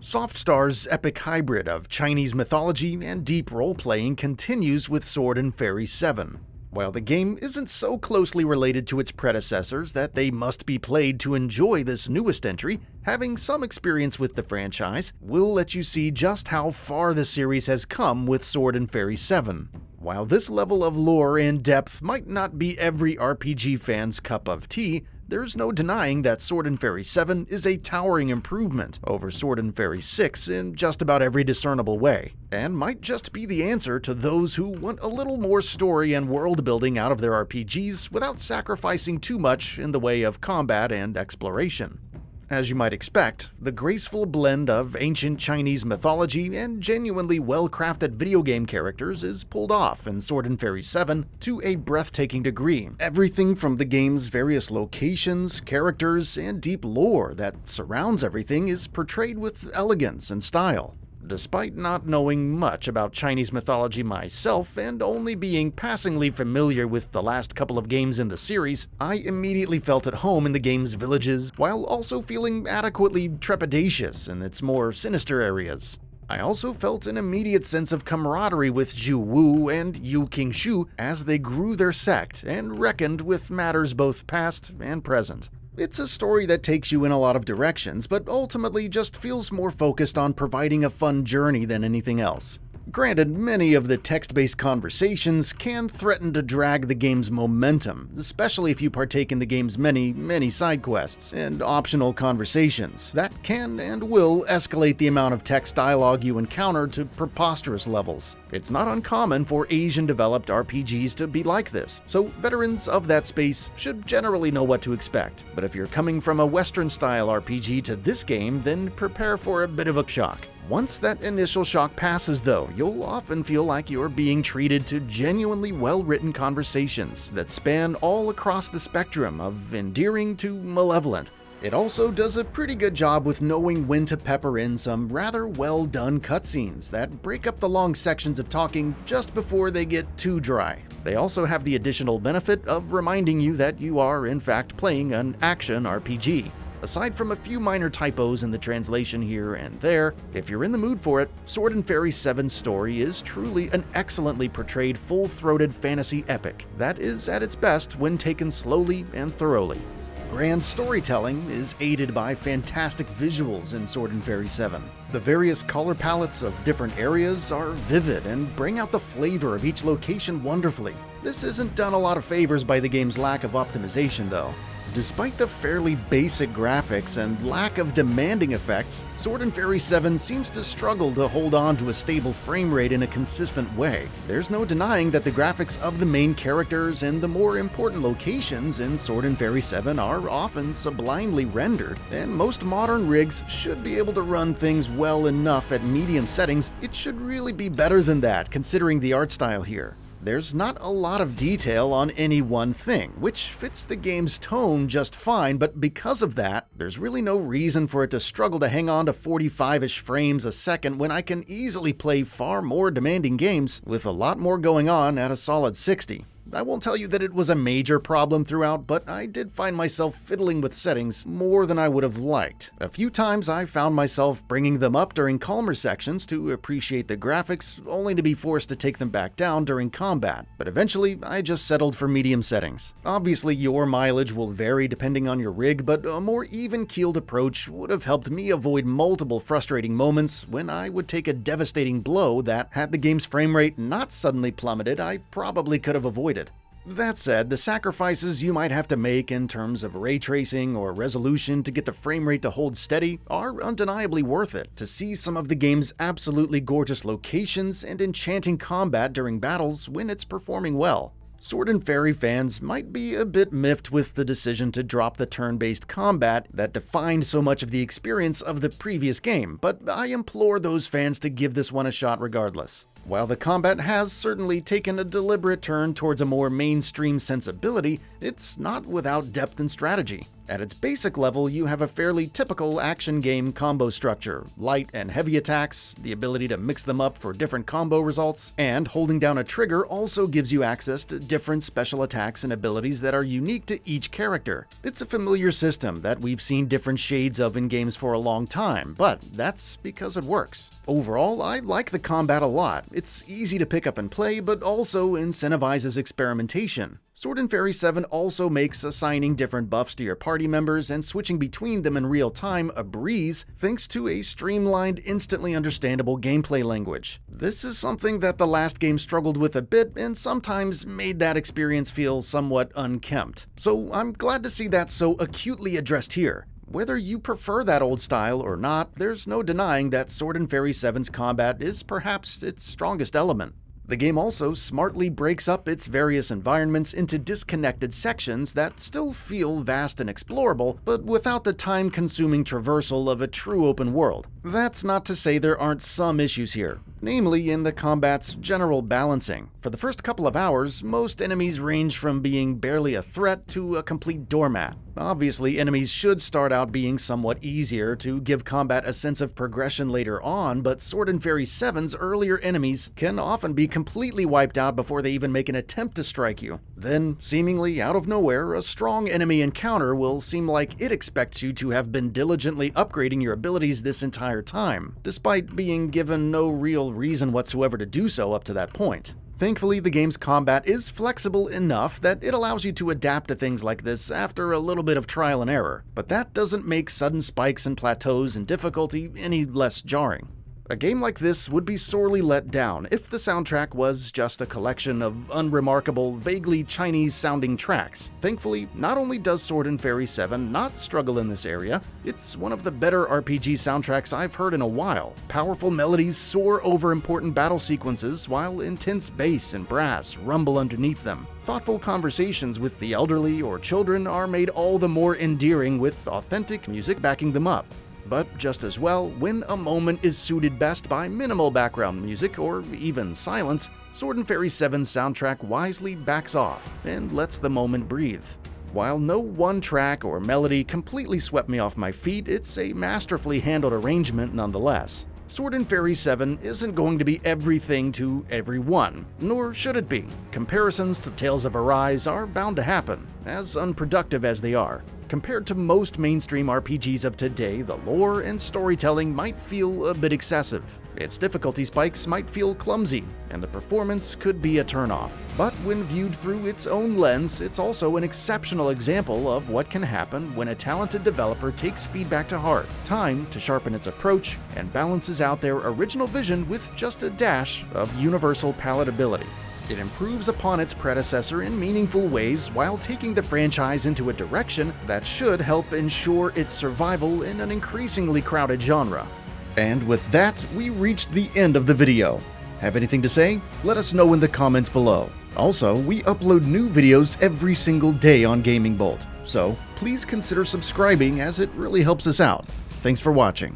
Softstar's epic hybrid of Chinese mythology and deep role-playing continues with Sword and Fairy 7. While the game isn't so closely related to its predecessors that they must be played to enjoy this newest entry, having some experience with the franchise will let you see just how far the series has come with Sword and Fairy 7. While this level of lore and depth might not be every RPG fan's cup of tea, there's no denying that Sword and Fairy 7 is a towering improvement over Sword and Fairy 6 in just about every discernible way, and might just be the answer to those who want a little more story and world building out of their RPGs without sacrificing too much in the way of combat and exploration. As you might expect, the graceful blend of ancient Chinese mythology and genuinely well-crafted video game characters is pulled off in Sword and Fairy 7 to a breathtaking degree. Everything from the game's various locations, characters, and deep lore that surrounds everything is portrayed with elegance and style. Despite not knowing much about Chinese mythology myself and only being passingly familiar with the last couple of games in the series, I immediately felt at home in the game's villages, while also feeling adequately trepidatious in its more sinister areas. I also felt an immediate sense of camaraderie with Zhu Wu and Yu Qingshu as they grew their sect and reckoned with matters both past and present. It's a story that takes you in a lot of directions, but ultimately just feels more focused on providing a fun journey than anything else. Granted, many of the text-based conversations can threaten to drag the game's momentum, especially if you partake in the game's many side quests and optional conversations that can and will escalate the amount of text dialogue you encounter to preposterous levels. It's not uncommon for Asian-developed RPGs to be like this, so veterans of that space should generally know what to expect. But if you're coming from a Western-style RPG to this game, then prepare for a bit of a shock. Once that initial shock passes, though, you'll often feel like you're being treated to genuinely well-written conversations that span all across the spectrum of endearing to malevolent. It also does a pretty good job with knowing when to pepper in some rather well-done cutscenes that break up the long sections of talking just before they get too dry. They also have the additional benefit of reminding you that you are, in fact, playing an action RPG. Aside from a few minor typos in the translation here and there, if you're in the mood for it, Sword and Fairy 7's story is truly an excellently portrayed full-throated fantasy epic that is at its best when taken slowly and thoroughly. Grand storytelling is aided by fantastic visuals in Sword and Fairy 7. The various color palettes of different areas are vivid and bring out the flavor of each location wonderfully. This isn't done a lot of favors by the game's lack of optimization, though. Despite the fairly basic graphics and lack of demanding effects, Sword and Fairy 7 seems to struggle to hold on to a stable frame rate in a consistent way. There's no denying that the graphics of the main characters and the more important locations in Sword and Fairy 7 are often sublimely rendered, and most modern rigs should be able to run things well enough at medium settings. It should really be better than that, considering the art style here. There's not a lot of detail on any one thing, which fits the game's tone just fine, but because of that, there's really no reason for it to struggle to hang on to 45-ish frames a second when I can easily play far more demanding games with a lot more going on at a solid 60. I won't tell you that it was a major problem throughout, but I did find myself fiddling with settings more than I would have liked. A few times I found myself bringing them up during calmer sections to appreciate the graphics, only to be forced to take them back down during combat, but eventually I just settled for medium settings. Obviously your mileage will vary depending on your rig, but a more even-keeled approach would have helped me avoid multiple frustrating moments when I would take a devastating blow that, had the game's frame rate not suddenly plummeted, I probably could have avoided. That said, the sacrifices you might have to make in terms of ray tracing or resolution to get the frame rate to hold steady are undeniably worth it to see some of the game's absolutely gorgeous locations and enchanting combat during battles when it's performing well. Sword and Fairy fans might be a bit miffed with the decision to drop the turn-based combat that defined so much of the experience of the previous game, but I implore those fans to give this one a shot regardless. While the combat has certainly taken a deliberate turn towards a more mainstream sensibility, it's not without depth and strategy. At its basic level, you have a fairly typical action game combo structure: light and heavy attacks, the ability to mix them up for different combo results, and holding down a trigger also gives you access to different special attacks and abilities that are unique to each character. It's a familiar system that we've seen different shades of in games for a long time, but that's because it works. Overall, I like the combat a lot. It's easy to pick up and play, but also incentivizes experimentation. Sword and Fairy 7 also makes assigning different buffs to your party members and switching between them in real time a breeze thanks to a streamlined, instantly understandable gameplay language. This is something that the last game struggled with a bit and sometimes made that experience feel somewhat unkempt. So I'm glad to see that so acutely addressed here. Whether you prefer that old style or not, there's no denying that Sword and Fairy 7's combat is perhaps its strongest element. The game also smartly breaks up its various environments into disconnected sections that still feel vast and explorable, but without the time-consuming traversal of a true open world. That's not to say there aren't some issues here, namely in the combat's general balancing. For the first couple of hours, most enemies range from being barely a threat to a complete doormat. Obviously, enemies should start out being somewhat easier to give combat a sense of progression later on, but Sword and Fairy 7's earlier enemies can often be completely wiped out before they even make an attempt to strike you. Then, seemingly out of nowhere, a strong enemy encounter will seem like it expects you to have been diligently upgrading your abilities this entire time, despite being given no real reason whatsoever to do so up to that point. Thankfully, the game's combat is flexible enough that it allows you to adapt to things like this after a little bit of trial and error, but that doesn't make sudden spikes and plateaus in difficulty any less jarring. A game like this would be sorely let down if the soundtrack was just a collection of unremarkable, vaguely Chinese-sounding tracks. Thankfully, not only does Sword and Fairy 7 not struggle in this area, it's one of the better RPG soundtracks I've heard in a while. Powerful melodies soar over important battle sequences, while intense bass and brass rumble underneath them. Thoughtful conversations with the elderly or children are made all the more endearing with authentic music backing them up. But just as well, when a moment is suited best by minimal background music or even silence, Sword and Fairy 7's soundtrack wisely backs off and lets the moment breathe. While no one track or melody completely swept me off my feet, it's a masterfully handled arrangement nonetheless. Sword and Fairy 7 isn't going to be everything to everyone, nor should it be. Comparisons to Tales of Arise are bound to happen, as unproductive as they are. Compared to most mainstream RPGs of today, the lore and storytelling might feel a bit excessive. Its difficulty spikes might feel clumsy, and the performance could be a turnoff. But when viewed through its own lens, it's also an exceptional example of what can happen when a talented developer takes feedback to heart, time to sharpen its approach, and balances out their original vision with just a dash of universal palatability. It improves upon its predecessor in meaningful ways while taking the franchise into a direction that should help ensure its survival in an increasingly crowded genre. And with that, we reached the end of the video. Have anything to say? Let us know in the comments below. Also, we upload new videos every single day on Gaming Bolt, so please consider subscribing as it really helps us out. Thanks for watching.